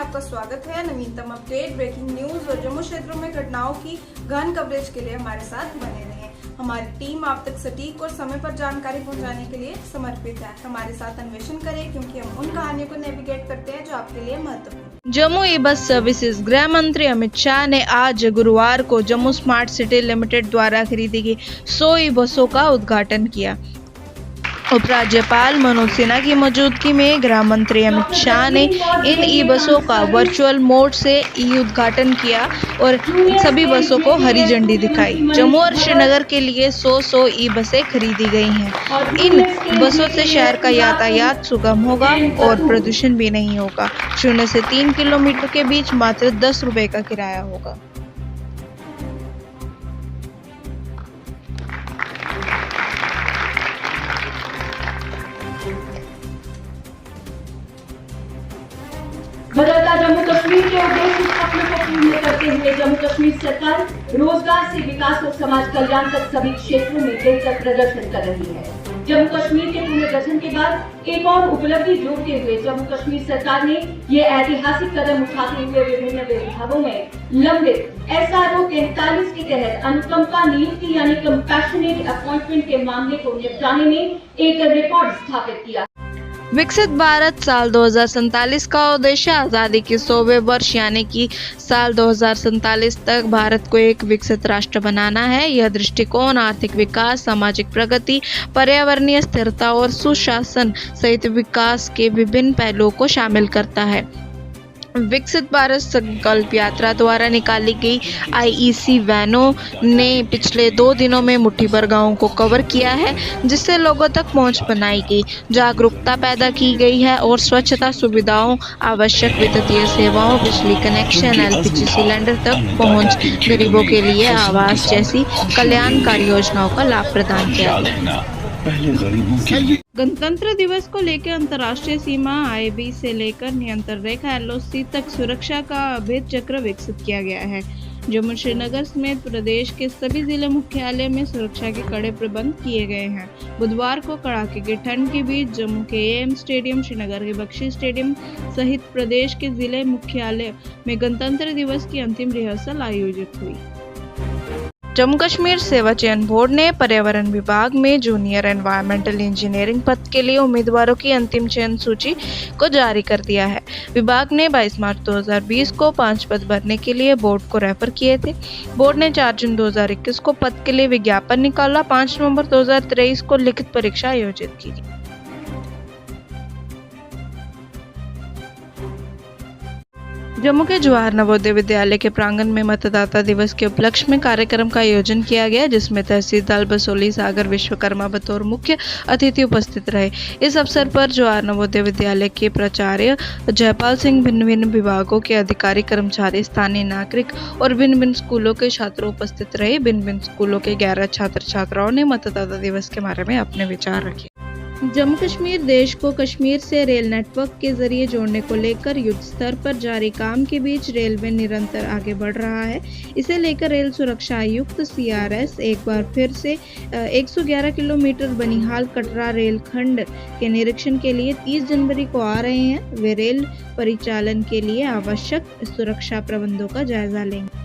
आपका स्वागत है। नवीनतम अपडेट, ब्रेकिंग न्यूज और जम्मू क्षेत्रों में घटनाओं की गहन कवरेज के लिए हमारे साथ बने रहें। हमारी टीम आप तक सटीक और समय पर जानकारी पहुंचाने के लिए समर्पित है। हमारे साथ अन्वेषण करें क्योंकि हम उन कहानियों को नेविगेट करते हैं जो आपके लिए महत्वपूर्ण। जम्मू ई बस सर्विसेज। गृह मंत्री अमित शाह ने आज गुरुवार को जम्मू स्मार्ट सिटी लिमिटेड द्वारा खरीदी गई 100 ई बसों का उद्घाटन किया। उपराज्यपाल मनोज सिन्हा की मौजूदगी में गृह मंत्री अमित शाह ने इन ई बसों का वर्चुअल मोड से ई उद्घाटन किया और सभी बसों को हरी झंडी दिखाई। जम्मू और श्रीनगर के लिए 100 ई बसें खरीदी गई हैं। इन बसों से शहर का यातायात सुगम होगा और प्रदूषण भी नहीं होगा। 0 से 3 किलोमीटर के बीच मात्र 10 रुपए का किराया होगा। बदलता जम्मू कश्मीर के उद्देश्य सपनों को पूर्ण करते हुए जम्मू कश्मीर सरकार रोजगार से विकास और समाज कल्याण तक सभी क्षेत्रों में बेहतर प्रदर्शन कर रही है। जम्मू कश्मीर के पुनर्गठन के बाद एक और उपलब्धि जोड़ते हुए जम्मू कश्मीर सरकार ने ये ऐतिहासिक कदम उठाते हुए विभिन्न विभागों में लंबित SRO 43 के तहत अनुकंपा नियुक्ति यानी कंपैशनेट अपॉइंटमेंट के मामले को निपटाने में एक रिकॉर्ड स्थापित किया। विकसित भारत साल 2047 का उद्देश्य आज़ादी के 100वें वर्ष यानी कि साल 2047 तक भारत को एक विकसित राष्ट्र बनाना है। यह दृष्टिकोण आर्थिक विकास, सामाजिक प्रगति, पर्यावरणीय स्थिरता और सुशासन सहित विकास के विभिन्न पहलुओं को शामिल करता है। विकसित भारत संकल्प यात्रा द्वारा निकाली गई IEC वैनों ने पिछले 2 दिनों में मुट्ठी भर गांवों को कवर किया है, जिससे लोगों तक पहुंच बनाई गई, जागरूकता पैदा की गई है और स्वच्छता सुविधाओं, आवश्यक विद्युतीय सेवाओं, बिजली कनेक्शन, LPG सिलेंडर तक पहुंच, गरीबों के लिए आवास जैसी कल्याणकारी योजनाओं का लाभ प्रदान किया गया। गणतंत्र दिवस को लेकर अंतर्राष्ट्रीय सीमा IB से लेकर नियंत्रण रेखा LOC तक सुरक्षा का अभेद चक्र विकसित किया गया है। जम्मू श्रीनगर समेत प्रदेश के सभी जिला मुख्यालय में सुरक्षा के कड़े प्रबंध किए गए हैं। बुधवार को कड़ाके की ठंड के बीच जम्मू के AM स्टेडियम, श्रीनगर के बख्शी स्टेडियम सहित प्रदेश के जिले मुख्यालय में गणतंत्र दिवस की अंतिम रिहर्सल आयोजित हुई। जम्मू कश्मीर सेवा चयन बोर्ड ने पर्यावरण विभाग में जूनियर एनवायरमेंटल इंजीनियरिंग पद के लिए उम्मीदवारों की अंतिम चयन सूची को जारी कर दिया है। विभाग ने 22 मार्च 2020 को 5 पद भरने के लिए बोर्ड को रेफर किए थे। बोर्ड ने 4 जून 2021 को पद के लिए विज्ञापन निकाला। 5 नवंबर 2023 को लिखित परीक्षा आयोजित की। जम्मू के जवाहर नवोदय विद्यालय के प्रांगण में मतदाता दिवस के उपलक्ष्य में कार्यक्रम का आयोजन किया गया, जिसमें तहसीलदार बसोली सागर विश्वकर्मा बतौर मुख्य अतिथि उपस्थित रहे। इस अवसर पर जवाहर नवोदय विद्यालय के प्राचार्य जयपाल सिंह, भिन्न भिन्न विभागों के अधिकारी, कर्मचारी, स्थानीय नागरिक और भिन्न भिन्न स्कूलों के छात्र उपस्थित रहे। भिन्न भिन्न स्कूलों के 11 छात्र छात्राओं ने मतदाता दिवस के बारे में अपने विचार रखे। जम्मू कश्मीर देश को कश्मीर से रेल नेटवर्क के जरिए जोड़ने को लेकर युद्ध स्तर पर जारी काम के बीच रेलवे निरंतर आगे बढ़ रहा है। इसे लेकर रेल सुरक्षा आयुक्त CRS एक बार फिर से 111 किलोमीटर बनिहाल कटरा रेल खंड के निरीक्षण के लिए 30 जनवरी को आ रहे हैं। वे रेल परिचालन के लिए आवश्यक सुरक्षा प्रबंधों का जायजा लेंगे।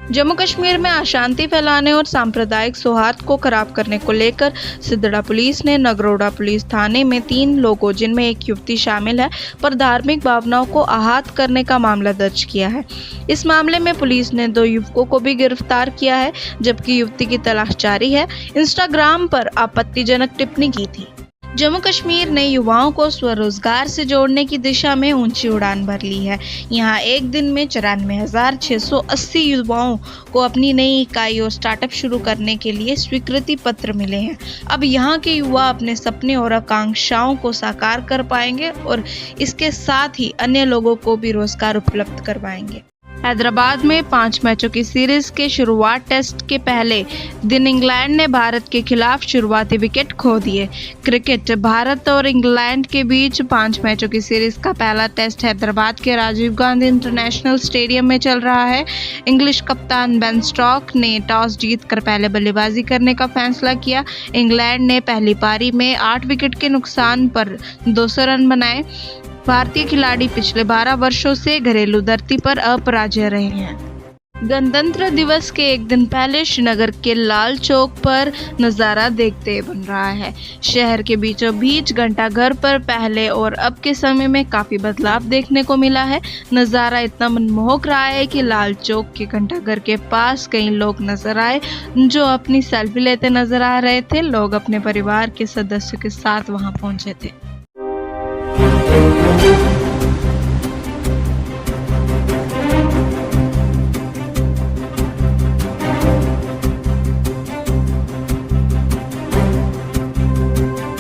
जम्मू कश्मीर में अशांति फैलाने और सांप्रदायिक सौहार्द को खराब करने को लेकर सिद्धड़ा पुलिस ने नगरोटा पुलिस थाने में 3 लोगों, जिनमें एक युवती शामिल है, पर धार्मिक भावनाओं को आहत करने का मामला दर्ज किया है। इस मामले में पुलिस ने 2 युवकों को भी गिरफ्तार किया है, जबकि युवती की तलाश जारी है। इंस्टाग्राम पर आपत्तिजनक टिप्पणी की थी। जम्मू कश्मीर ने युवाओं को स्वरोजगार से जोड़ने की दिशा में ऊंची उड़ान भर ली है। यहाँ एक दिन में 94,680 युवाओं को अपनी नई इकाई और स्टार्टअप शुरू करने के लिए स्वीकृति पत्र मिले हैं। अब यहाँ के युवा अपने सपने और आकांक्षाओं को साकार कर पाएंगे और इसके साथ ही अन्य लोगों को भी रोजगार उपलब्ध करवाएंगे। हैदराबाद में 5 मैचों की सीरीज के शुरुआत टेस्ट के पहले दिन इंग्लैंड ने भारत के खिलाफ शुरुआती विकेट खो दिए। क्रिकेट, भारत और इंग्लैंड के बीच 5 मैचों की सीरीज का पहला टेस्ट हैदराबाद के राजीव गांधी इंटरनेशनल स्टेडियम में चल रहा है। इंग्लिश कप्तान बेन स्टोक्स ने टॉस जीतकर पहले बल्लेबाजी करने का फैसला किया। इंग्लैंड ने पहली पारी में 8 विकेट के नुकसान पर 200 रन बनाए। भारतीय खिलाड़ी पिछले 12 वर्षों से घरेलू धरती पर अपराजय रहे हैं। गणतंत्र दिवस के एक दिन पहले श्रीनगर के लाल चौक पर नज़ारा देखते बन रहा है। शहर के बीचों बीच घंटाघर पर पहले और अब के समय में काफ़ी बदलाव देखने को मिला है। नज़ारा इतना मनमोहक रहा है कि लाल चौक के घंटाघर के पास कई लोग नजर आए जो अपनी सेल्फी लेते नजर आ रहे थे। लोग अपने परिवार के सदस्यों के साथ वहां पहुंचे थे।